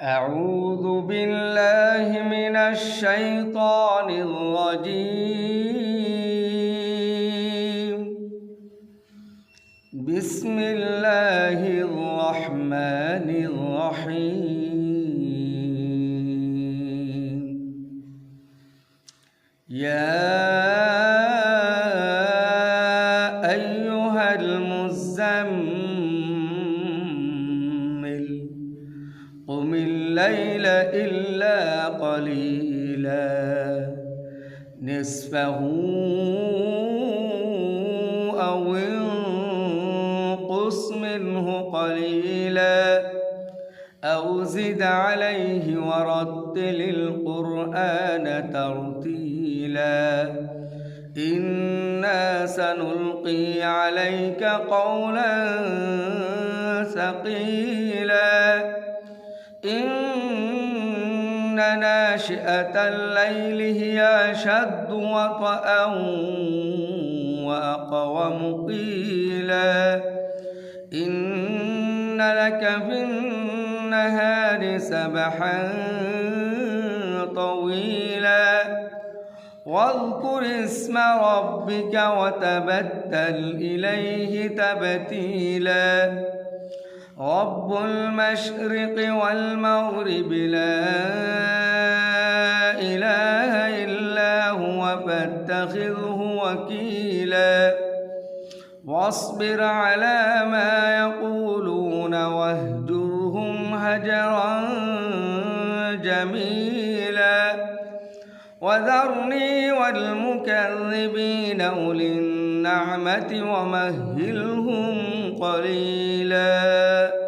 أعوذ بالله من الشيطان الرجيم. بسم الله الرحمن الرحيم. يا أيها المزمل قم الليل إلا قليلا نصفه أو انقص منه قليلا أو زد عليه ورتل القرآن ترتيلا إنا سنلقي عليك قولا ثقيلا إن ناشئة الليل هي أشد وطئا وأقوم قيلا إن لك في النهار سبحا طويلا واذكر اسم ربك وتبتل إليه تبتيلا رب المشرق والمغرب لا إله إلا هو فاتخذه وكيلا واصبر على ما يقولون واهجرهم هجرا جميلا وذرني والمكذبين أولي النعمة ومهلهم قليلا.